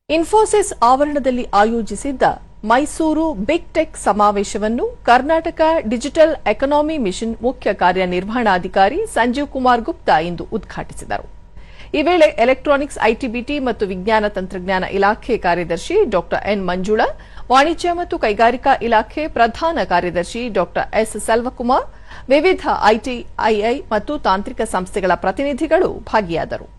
ಇನ್ಫೋಸಿಸ್ ಆವರಣದಲ್ಲಿ ಆಯೋಜಿಸಿದ್ದ Mysuru big tech ಸಮಾವೇಶವನ್ನು ಕರ್ನಾಟಕ ಡಿಜಿಟಲ್ ಎಕಾನಮಿ ಮಿಷನ್ ಮುಖ್ಯ ಕಾರ್ಯನಿರ್ವಹಣಾಧಿಕಾರಿ ಸಂಜೀವ್ ಕುಮಾರ್ ಗುಪ್ತಾ ಇಂದು ಉದ್ಘಾಟಿಸಿದರು. ಈ ವೇಳೆ ಎಲೆಕ್ಟ್ರಾನಿಕ್ಸ್, ಐಟಿ-ಬಿಟಿ ಮತ್ತು ವಿಜ್ಞಾನ ತಂತ್ರಜ್ಞಾನ ಇಲಾಖೆ ಕಾರ್ಯದರ್ಶಿ ಡಾ ಎನ್ ಮಂಜುಳಾ, ವಾಣಿಜ್ಯ ಮತ್ತು ಕೈಗಾರಿಕಾ ಇಲಾಖೆ ಪ್ರಧಾನ ಕಾರ್ಯದರ್ಶಿ ಡಾ ಎಸ್ ಸೆಲ್ವಕುಮಾರ್, ವಿವಿಧ ಐಟಿಐ ಮತ್ತು ತಾಂತ್ರಿಕ ಸಂಸ್ಥೆಗಳ ಪ್ರತಿನಿಧಿಗಳು ಭಾಗಿಯಾದರು.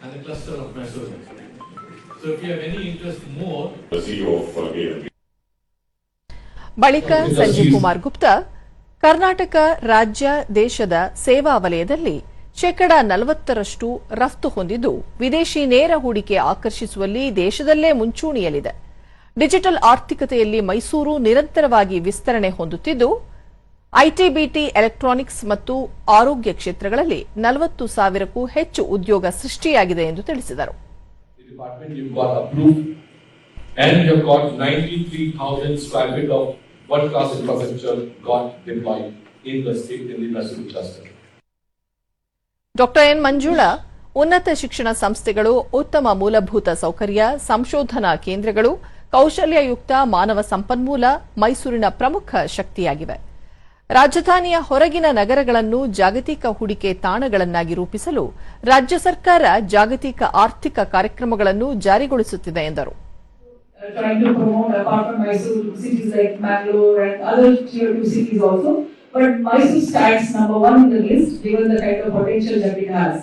And the cluster of Mysore. So if you have any interest more, the CEO of ಬಳಿಕ ಸಂಜೀವ್ ಕುಮಾರ್ ಗುಪ್ತಾ, ಕರ್ನಾಟಕ ರಾಜ್ಯ ದೇಶದ ಸೇವಾ ವಲಯದಲ್ಲಿ 40% ರಫ್ತು ಹೊಂದಿದ್ದು, ವಿದೇಶಿ ನೇರ ಹೂಡಿಕೆ ಆಕರ್ಷಿಸುವಲ್ಲಿ ದೇಶದಲ್ಲೇ ಮುಂಚೂಣಿಯಲ್ಲಿದೆ. ಡಿಜಿಟಲ್ ಆರ್ಥಿಕತೆಯಲ್ಲಿ ಮೈಸೂರು ನಿರಂತರವಾಗಿ ವಿಸ್ತರಣೆ ಹೊಂದುತ್ತಿದ್ದು, ಐಟಿ-ಬಿಟಿ, ಎಲೆಕ್ಟ್ರಾನಿಕ್ಸ್ ಮತ್ತು ಆರೋಗ್ಯ ಕ್ಷೇತ್ರಗಳಲ್ಲಿ 40,000ಕ್ಕೂ ಹೆಚ್ಚು ಉದ್ಯೋಗ ಸೃಷ್ಟಿಯಾಗಿದೆ ಎಂದು ತಿಳಿಸಿದರು. ಡಾ ಎನ್ ಮಂಜುಳಾ, ಉನ್ನತ ಶಿಕ್ಷಣ ಸಂಸ್ಥೆಗಳು, ಉತ್ತಮ ಮೂಲಭೂತ ಸೌಕರ್ಯ, ಸಂಶೋಧನಾ ಕೇಂದ್ರಗಳು, ಕೌಶಲ್ಯಯುಕ್ತ ಮಾನವ ಸಂಪನ್ಮೂಲ ಮೈಸೂರಿನ ಪ್ರಮುಖ ಶಕ್ತಿಯಾಗಿವೆ. ರಾಜಧಾನಿಯ ಹೊರಗಿನ ನಗರಗಳನ್ನು ಜಾಗತಿಕ ಹೂಡಿಕೆ ತಾಣಗಳನ್ನಾಗಿ ರೂಪಿಸಲು ರಾಜ್ಯ ಸರ್ಕಾರ ಜಾಗತಿಕ ಆರ್ಥಿಕ ಕಾರ್ಯಕ್ರಮಗಳನ್ನು ಜಾರಿಗೊಳಿಸುತ್ತಿದೆ ಎಂದರು. But Mysore stands number one in the list given the kind of potential that it has.